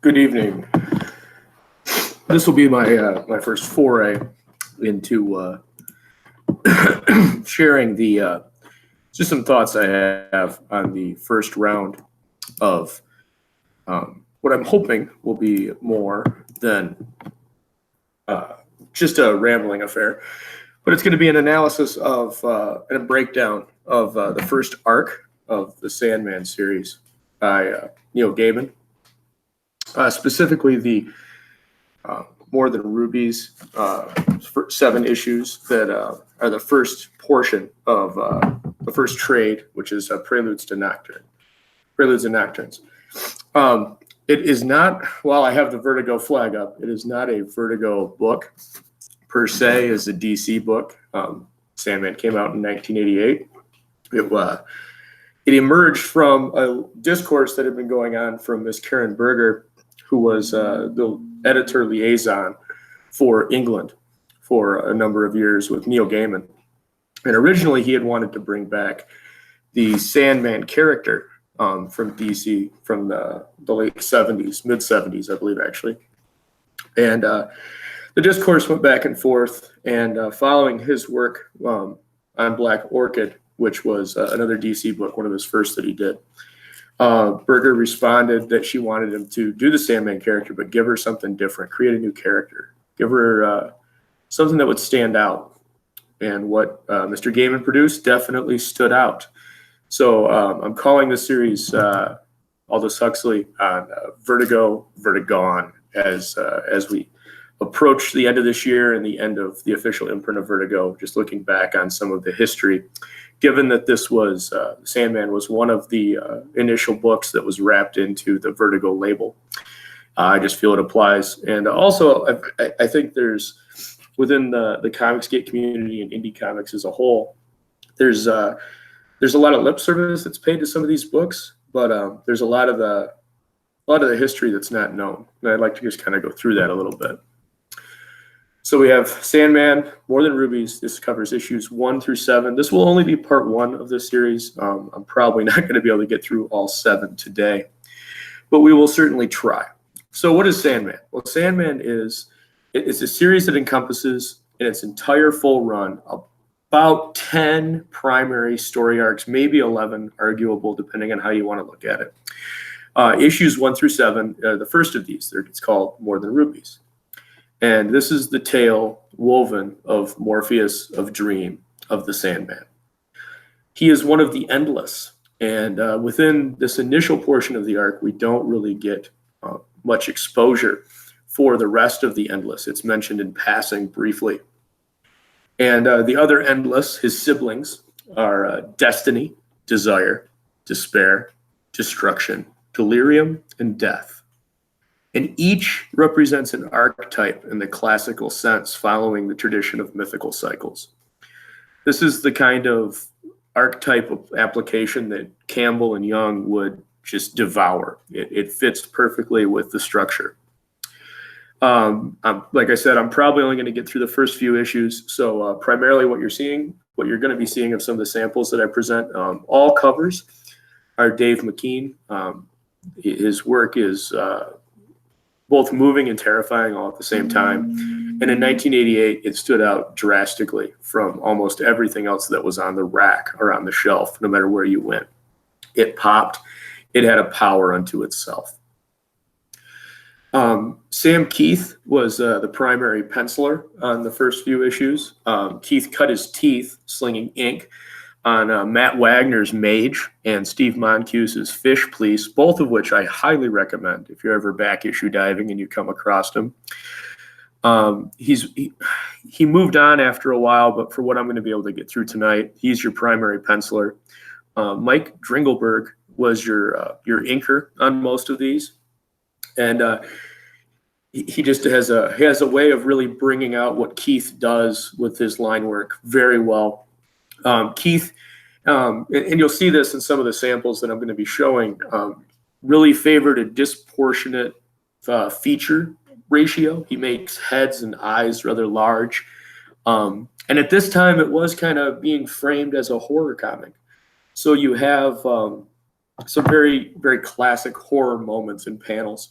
Good evening. This will be my first foray into sharing the just some thoughts I have on the first round of what I'm hoping will be more than just a rambling affair, but it's going to be an analysis of and a breakdown of the first arc of the Sandman series by Neil Gaiman. Specifically the More Than Rubies 7 issues that are the first portion of the first trade, which is Preludes and Nocturnes. It is not, while I have the Vertigo flag up, it is not a Vertigo book per se. It's a DC book. Sandman came out in 1988. It emerged from a discourse that had been going on from Miss Karen Berger, who was the editor liaison for England for a number of years with Neil Gaiman. And originally he had wanted to bring back the Sandman character from DC from the late 70s, mid 70s, I believe, actually. And the discourse went back and forth. And following his work on Black Orchid, which was another DC book, one of his first that he did, Berger responded that she wanted him to do the Sandman character, but give her something different, create a new character, give her something that would stand out. And what Mr. Gaiman produced definitely stood out. So I'm calling this series Aldous Huxley on Vertigon as we approach the end of this year and the end of the official imprint of Vertigo, just looking back on some of the history. Given that this was, Sandman was one of the initial books that was wrapped into the Vertigo label, I just feel it applies. And also, I think there's, within the Comicsgate community and indie comics as a whole, there's a lot of lip service that's paid to some of these books, but there's a lot of the history that's not known. And I'd like to just kind of go through that a little bit. So we have Sandman, More Than Rubies. This covers issues 1 through 7. This will only be part 1 of this series. I'm probably not going to be able to get through all 7 today, but we will certainly try. So what is Sandman? Well, Sandman it's a series that encompasses in its entire full run about 10 primary story arcs, maybe 11, arguable, depending on how you want to look at it. Issues 1 through 7, the first of these, it's called More Than Rubies. And this is the tale woven of Morpheus, of Dream, of the Sandman. He is one of the Endless. And within this initial portion of the arc, we don't really get much exposure for the rest of the Endless. It's mentioned in passing briefly. And the other Endless, his siblings, are Destiny, Desire, Despair, Destruction, Delirium, and Death. And each represents an archetype in the classical sense, following the tradition of mythical cycles. This is the kind of archetype of application that Campbell and Young would just devour. It fits perfectly with the structure. Like I said, I'm probably only going to get through the first few issues. So primarily what you're going to be seeing of some of the samples that I present, all covers are Dave McKean. His work is both moving and terrifying all at the same time. And in 1988, it stood out drastically from almost everything else that was on the rack or on the shelf, no matter where you went. It popped. It had a power unto itself. Sam Keith was the primary penciler on the first few issues. Keith cut his teeth slinging ink on Matt Wagner's Mage and Steve Moncuse's Fish Police, both of which I highly recommend if you're ever back issue diving and you come across him. He moved on after a while, but for what I'm going to be able to get through tonight, he's your primary penciler. Mike Dringelberg was your inker on most of these, and he just has a way of really bringing out what Keith does with his line work very well. Keith, and you'll see this in some of the samples that I'm going to be showing, really favored a disproportionate feature ratio. He makes heads and eyes rather large. And at this time, it was kind of being framed as a horror comic. So you have some very, very classic horror moments and panels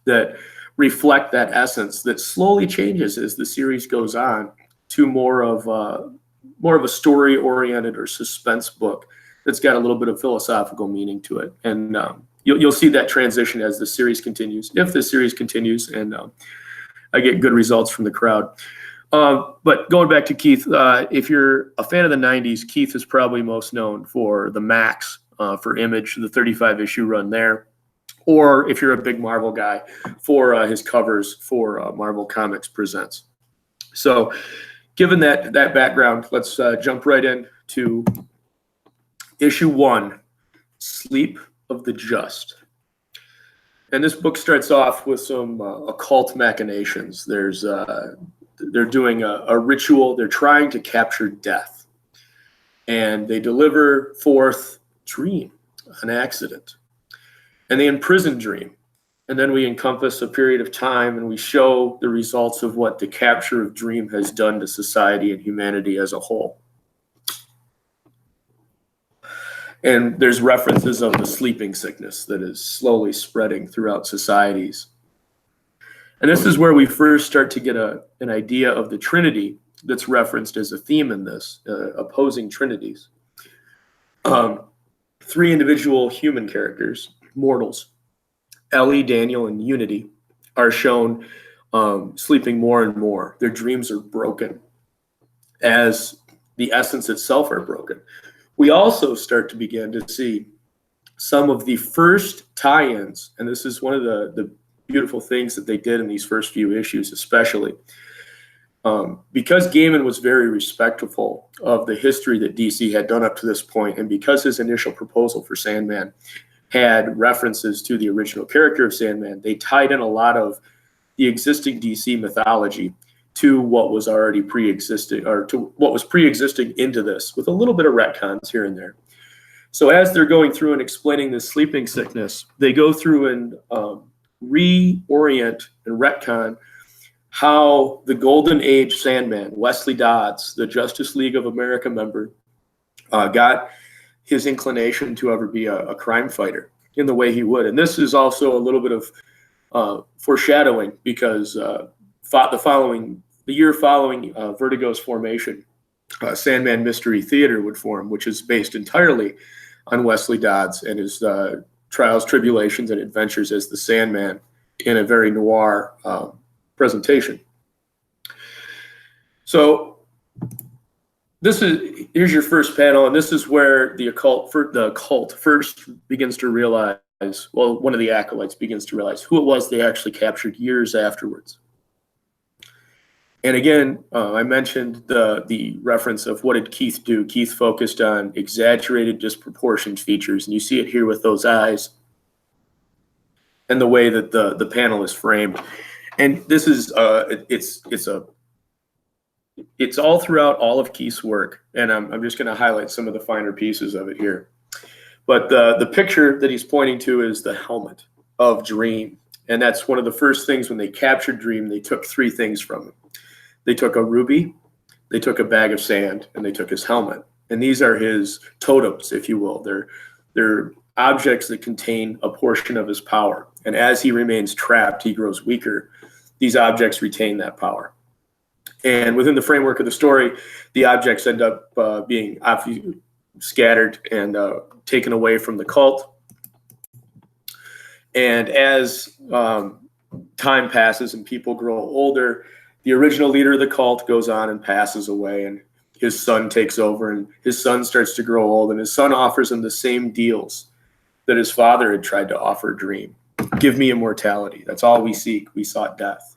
that reflect that essence that slowly changes as the series goes on to more of a story-oriented or suspense book that's got a little bit of philosophical meaning to it. And you'll see that transition as the series continues, if the series continues, and I get good results from the crowd. But going back to Keith, if you're a fan of the 90s, Keith is probably most known for the Max for Image, the 35-issue run there. Or if you're a big Marvel guy, for his covers for Marvel Comics Presents. So given that background, let's jump right in to issue 1, Sleep of the Just. And this book starts off with some occult machinations. They're doing a ritual. They're trying to capture death. And they deliver forth Dream, an accident. And they imprison Dream. And then we encompass a period of time and we show the results of what the capture of Dream has done to society and humanity as a whole. And there's references of the sleeping sickness that is slowly spreading throughout societies. And this is where we first start to get an idea of the Trinity that's referenced as a theme in this, opposing trinities. 3 individual human characters, mortals, Ellie, Daniel, and Unity, are shown sleeping more and more. Their dreams are broken as the essence itself are broken. We also start to begin to see some of the first tie-ins, and this is one of the beautiful things that they did in these first few issues, especially. Because Gaiman was very respectful of the history that DC had done up to this point, and because his initial proposal for Sandman had references to the original character of Sandman, they tied in a lot of the existing DC mythology to what was already pre-existing, or to what was pre-existing into this, with a little bit of retcons here and there. So as they're going through and explaining this sleeping sickness, they go through and reorient and retcon how the Golden Age Sandman, Wesley Dodds, the Justice League of America member, got his inclination to ever be a crime fighter in the way he would. And this is also a little bit of foreshadowing, because the year following Vertigo's formation, Sandman Mystery Theater would form, which is based entirely on Wesley Dodds and his trials, tribulations, and adventures as the Sandman in a very noir presentation. So here's your first panel, and this is where the cult first begins to realize, well, one of the acolytes begins to realize who it was they actually captured years afterwards. And again, I mentioned the reference of what did Keith do. Keith focused on exaggerated, disproportioned features, and you see it here with those eyes and the way that the panel is framed. And this is it's all throughout all of Keith's work, and I'm just going to highlight some of the finer pieces of it here. But the picture that he's pointing to is the helmet of Dream, and that's one of the first things when they captured Dream. They took 3 things from him. They took a ruby, they took a bag of sand, and they took his helmet. And these are his totems, if you will. They're objects that contain a portion of his power. And as he remains trapped, he grows weaker. These objects retain that power. And within the framework of the story, the objects end up being scattered and taken away from the cult. And as time passes and people grow older, the original leader of the cult goes on and passes away, and his son takes over, and his son starts to grow old, and his son offers him the same deals that his father had tried to offer Dream. Give me immortality. That's all we seek. We sought death.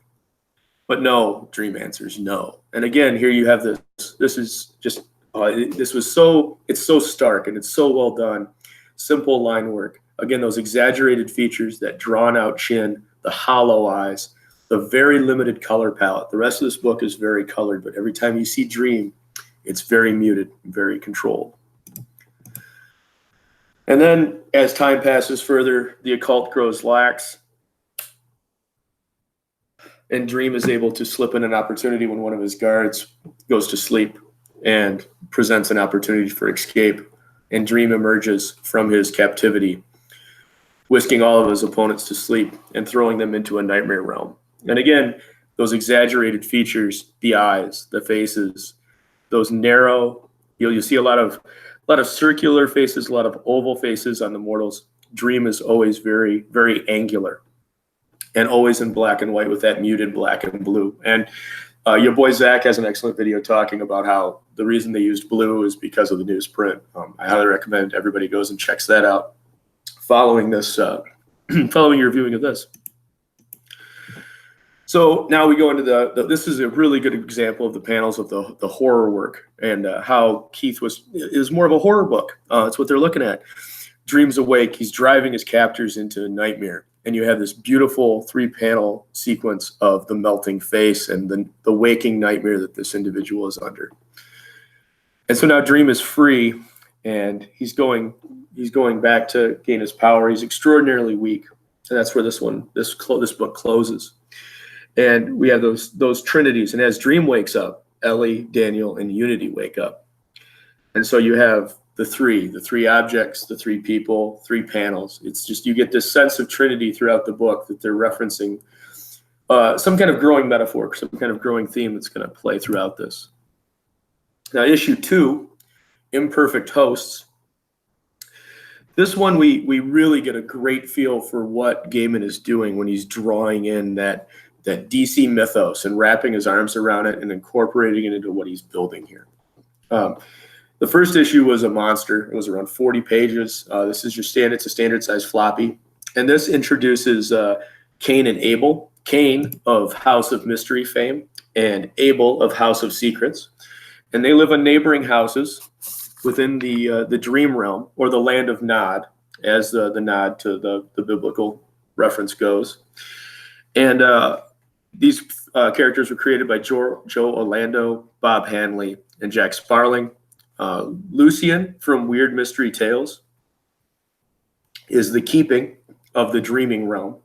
But no, Dream answers no. And again, here you have this. This is just, it's so stark and it's so well done. Simple line work. Again, those exaggerated features, that drawn out chin, the hollow eyes, the very limited color palette. The rest of this book is very colored, but every time you see Dream, it's very muted, very controlled. And then as time passes further, the occult grows lax, and Dream is able to slip in an opportunity when one of his guards goes to sleep and presents an opportunity for escape. And Dream emerges from his captivity whisking all of his opponents to sleep and throwing them into a nightmare realm. And again, those exaggerated features, the eyes, the faces, those narrow, you'll see a lot of circular faces, a lot of oval faces on the mortals. Dream is always very, very angular and always in black and white with that muted black and blue. And your boy Zach has an excellent video talking about how the reason they used blue is because of the newsprint. I highly recommend everybody goes and checks that out following this, following your viewing of this. So now we go into this is a really good example of the panels of the horror work and how Keith it was more of a horror book. That's what they're looking at. Dreams awake, he's driving his captors into a nightmare. And you have this beautiful 3-panel sequence of the melting face and the waking nightmare that this individual is under. And so now Dream is free and he's going back to gain his power. He's extraordinarily weak. And that's where this book closes. And we have those trinities. And as Dream wakes up, Ellie, Daniel, and Unity wake up. And so you have the three objects, the 3 people, 3 panels. It's just, you get this sense of trinity throughout the book that they're referencing some kind of growing metaphor, some kind of growing theme that's going to play throughout this. Now, issue 2, Imperfect Hosts. This one, we really get a great feel for what Gaiman is doing when he's drawing in that DC mythos and wrapping his arms around it and incorporating it into what he's building here. The first issue was a monster. It was around 40 pages. This is it's a standard size floppy. And this introduces Cain and Abel. Cain of House of Mystery fame and Abel of House of Secrets. And they live in neighboring houses within the dream realm, or the land of Nod, as the nod to the biblical reference goes. And these characters were created by Joe Orlando, Bob Hanley, and Jack Sparling. Lucian from Weird Mystery Tales is the keeping of the dreaming realm.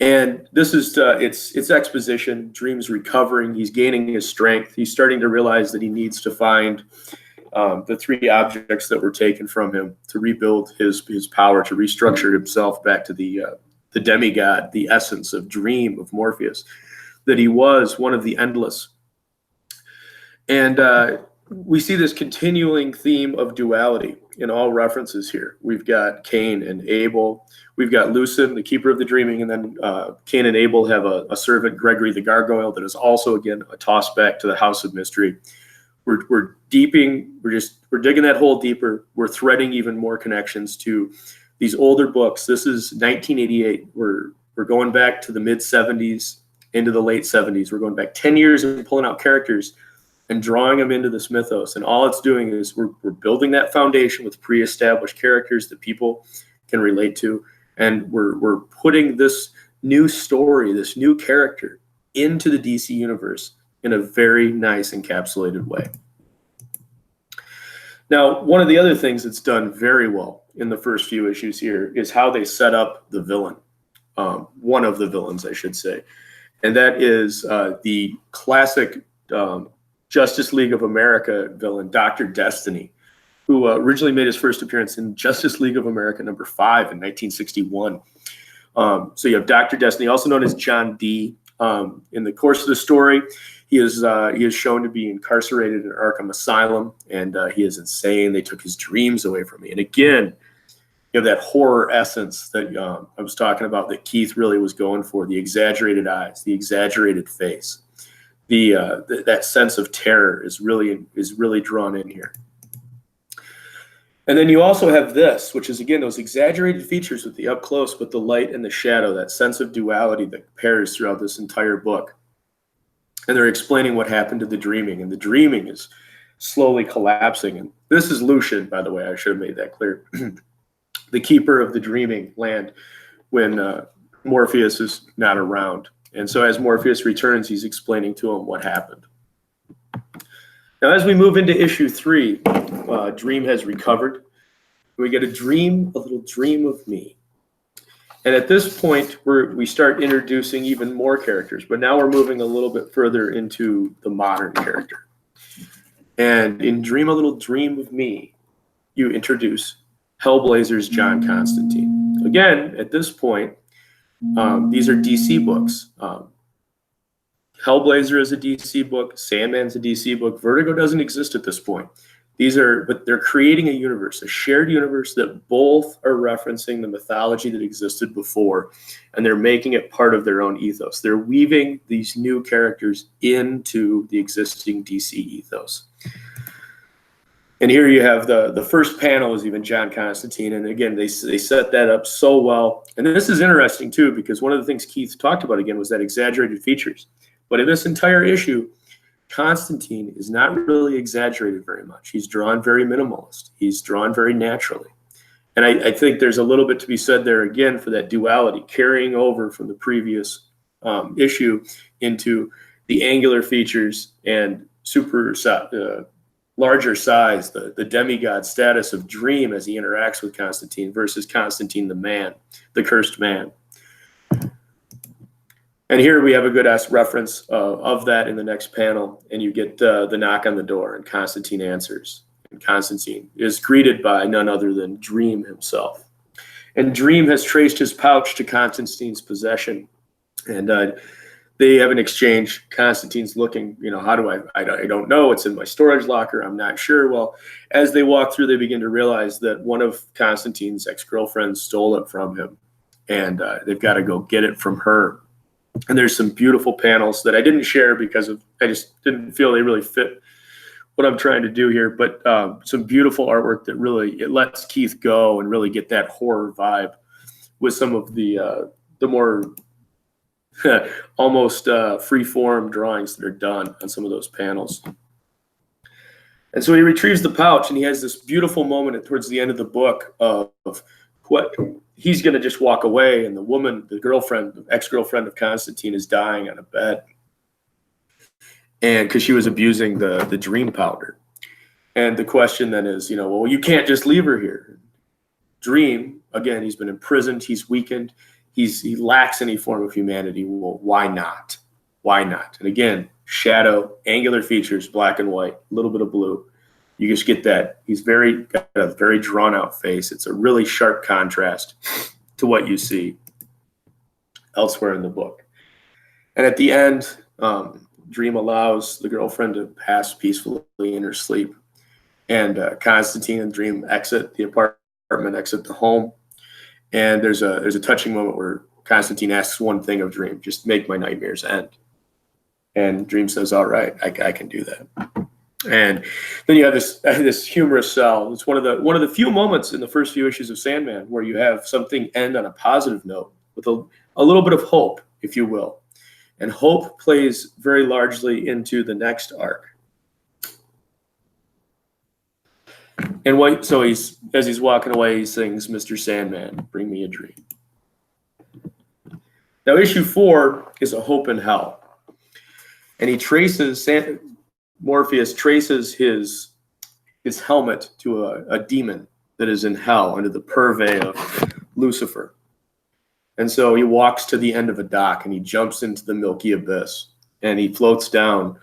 And this is it's exposition. Dream's recovering. He's gaining his strength. He's starting to realize that he needs to find the 3 objects that were taken from him to rebuild his power, to restructure himself back to the demigod, the essence of Dream, of Morpheus, that he was one of the endless. And we see this continuing theme of duality in all references here. We've got Cain and Abel. We've got Lucian, the keeper of the dreaming, and then Cain and Abel have a servant, Gregory the Gargoyle, that is also, again, a toss back to the House of Mystery. We're digging that hole deeper. We're threading even more connections to these older books. This is 1988. We're going back to the mid-'70s into the late 70s. We're going back 10 years and pulling out characters and drawing them into this mythos. And all it's doing is we're building that foundation with pre-established characters that people can relate to. And we're putting this new story, this new character into the DC universe in a very nice encapsulated way. Now, one of the other things that's done very well in the first few issues here is how they set up the villain. One of the villains, I should say. And that is the classic Justice League of America villain, Dr. Destiny, who originally made his first appearance in Justice League of America #5 in 1961. So you have Dr. Destiny, also known as John D. In the course of the story, he is shown to be incarcerated in Arkham Asylum, and he is insane. They took his dreams away from me. And again, you have that horror essence that I was talking about that Keith really was going for, the exaggerated eyes, the exaggerated face. That sense of terror is really drawn in here. And then you also have this, which is, again, those exaggerated features with the up close, but the light and the shadow, that sense of duality that pairs throughout this entire book. And they're explaining what happened to the dreaming, and the dreaming is slowly collapsing. And this is Lucian, by the way, I should have made that clear. The keeper of the dreaming land when Morpheus is not around. And so as Morpheus returns, he's explaining to him what happened. Now, as we move into issue 3, Dream has recovered. We get a little dream of me. And at this point, we start introducing even more characters, but now we're moving a little bit further into the modern character. And in Dream a Little Dream of Me, you introduce Hellblazer's John Constantine. again, at this point, these are DC books. Hellblazer is a DC book. Sandman's a DC book. Vertigo doesn't exist at this point. But they're creating a universe, a shared universe that both are referencing the mythology that existed before, and they're making it part of their own ethos. They're weaving these new characters into the existing DC ethos. And here you have the first panel is even John Constantine, and again, they set that up so well. And this is interesting too, because one of the things Keith talked about again was that exaggerated features. But in this entire issue, Constantine is not really exaggerated very much. He's drawn very minimalist. He's drawn very naturally. And I think there's a little bit to be said there again for that duality, carrying over from the previous issue into the angular features and larger size, the demigod status of Dream as he interacts with Constantine versus Constantine the man, the cursed man. And here we have a good reference of that in the next panel, and you get the knock on the door, and Constantine answers. And Constantine is greeted by none other than Dream himself. And Dream has traced his pouch to Constantine's possession, and they have an exchange. Constantine's looking, how do I don't know. It's in my storage locker. I'm not sure. Well, as they walk through, they begin to realize that one of Constantine's ex-girlfriends stole it from him, and they've got to go get it from her. And there's some beautiful panels that I didn't share because I just didn't feel they really fit what I'm trying to do here. But some beautiful artwork that really, it lets Keith go and really get that horror vibe with some of the more almost free-form drawings that are done on some of those panels. And so he retrieves the pouch, and he has this beautiful moment towards the end of the book of what he's going to just walk away, and the woman, the girlfriend, the ex-girlfriend of Constantine, is dying on a bed, and because she was abusing the dream powder. And the question then is, well, you can't just leave her here. Dream, again, he's been imprisoned, he's weakened, he lacks any form of humanity. Well, why not? Why not? And again, shadow, angular features, black and white, a little bit of blue. You just get that. He's got a very drawn out face. It's a really sharp contrast to what you see elsewhere in the book. And at the end, Dream allows the girlfriend to pass peacefully in her sleep. And Constantine and Dream exit the apartment, exit the home. And there's a touching moment where Constantine asks one thing of Dream, just make my nightmares end. And Dream says, all right, I can do that. And then you have this humorous cell. It's one of the few moments in the first few issues of Sandman where you have something end on a positive note with a little bit of hope, if you will. And hope plays very largely into the next arc. And so as he's walking away, he sings, "Mr. Sandman, bring me a dream." Now, issue 4 is a hope in hell, and he traces Morpheus traces his helmet to a demon that is in hell under the purvey of Lucifer. And so he walks to the end of a dock and he jumps into the milky abyss and he floats down.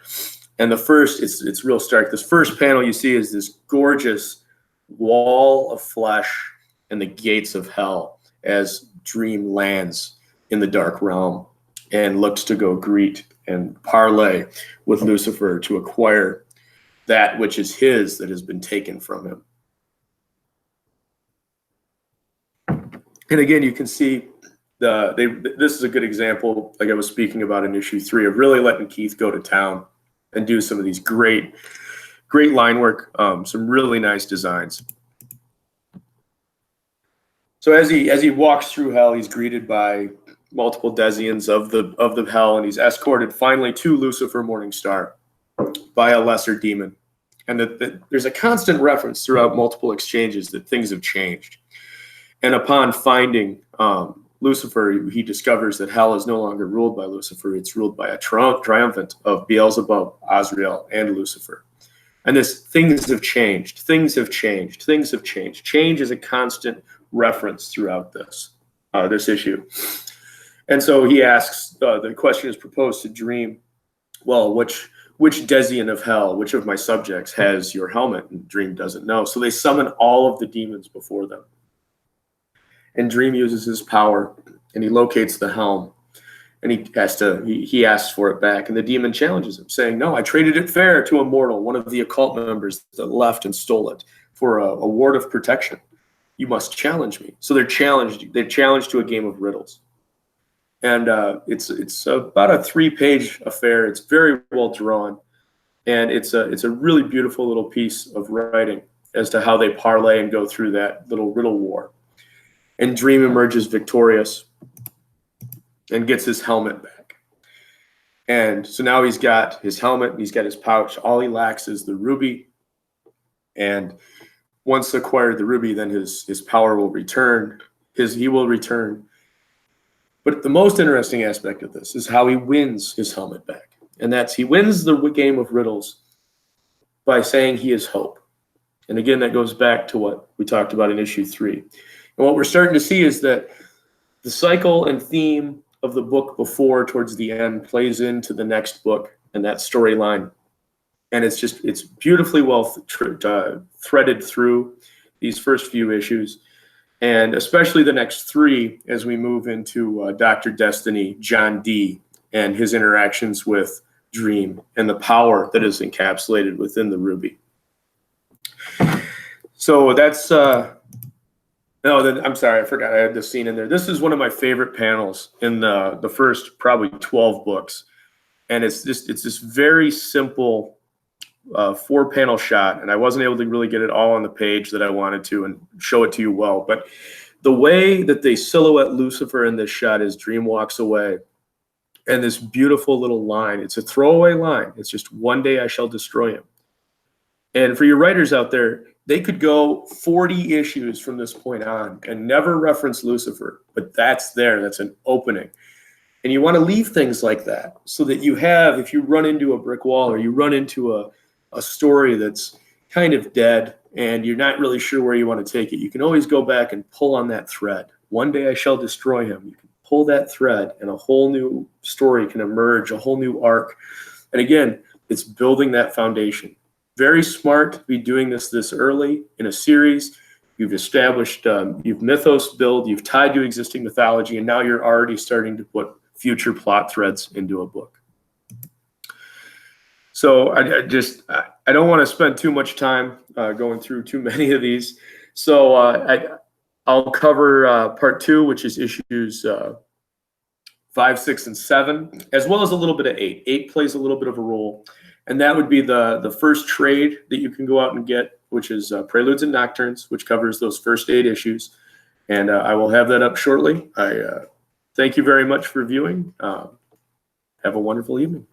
And it's real stark. This first panel you see is this gorgeous wall of flesh and the gates of hell as Dream lands in the dark realm and looks to go greet and parlay with Lucifer to acquire that which is his that has been taken from him. And again, you can see this is a good example, like I was speaking about in issue 3, of really letting Keith go to town and do some of these great line work, some really nice designs. So as he walks through hell, he's greeted by multiple Desians of the hell, and he's escorted finally to Lucifer Morningstar by a lesser demon. And there's a constant reference throughout multiple exchanges that things have changed. And upon finding Lucifer, he discovers that hell is no longer ruled by Lucifer. It's ruled by a triumvirate of Beelzebub, Azrael, and Lucifer. And things have changed. Things have changed. Things have changed. Change is a constant reference throughout this issue. And so he asks, the question is proposed to Dream, well, which Desian of hell, which of my subjects has your helmet? And Dream doesn't know. So they summon all of the demons before them. and Dream uses his power, and he locates the helm, and he asks for it back, and the demon challenges him, saying, "No, I traded it fair to a mortal, one of the occult members that left and stole it for a ward of protection. You must challenge me." So they're challenged. They're challenged to a game of riddles, and it's about a 3-page affair. It's very well drawn, and it's a really beautiful little piece of writing as to how they parlay and go through that little riddle war. And Dream emerges victorious and gets his helmet back. And so now he's got his helmet and he's got his pouch. All he lacks is the ruby. And once acquired the ruby, then his power will return. He will return. But the most interesting aspect of this is how he wins his helmet back. And that's he wins the game of riddles by saying he is hope. And again, that goes back to what we talked about in issue 3. And what we're starting to see is that the cycle and theme of the book before towards the end plays into the next book and that storyline. And it's beautifully well threaded through these first few issues, and especially the next 3 as we move into Dr. Destiny, John D., and his interactions with Dream and the power that is encapsulated within the ruby. So that's I'm sorry, I forgot I had this scene in there. This is one of my favorite panels in the first probably 12 books. And it's this very simple 4-panel shot. And I wasn't able to really get it all on the page that I wanted to and show it to you well. But the way that they silhouette Lucifer in this shot is Dream walks away. And this beautiful little line, it's a throwaway line. It's just, "One day I shall destroy him." And for your writers out there, they could go 40 issues from this point on and never reference Lucifer, but that's there. That's an opening. And you want to leave things like that so that you have, if you run into a brick wall or you run into a story that's kind of dead and you're not really sure where you want to take it, you can always go back and pull on that thread. "One day I shall destroy him." You can pull that thread and a whole new story can emerge, a whole new arc. And again, it's building that foundation. Very smart to be doing this early in a series. You've established, you've mythos build, you've tied to existing mythology, and now you're already starting to put future plot threads into a book. So I don't want to spend too much time going through too many of these. So I'll cover part 2, which is issues 5, 6, and 7, as well as a little bit of 8. 8 plays a little bit of a role. And that would be the first trade that you can go out and get, which is Preludes and Nocturnes, which covers those first 8 issues. And I will have that up shortly. I thank you very much for viewing. Have a wonderful evening.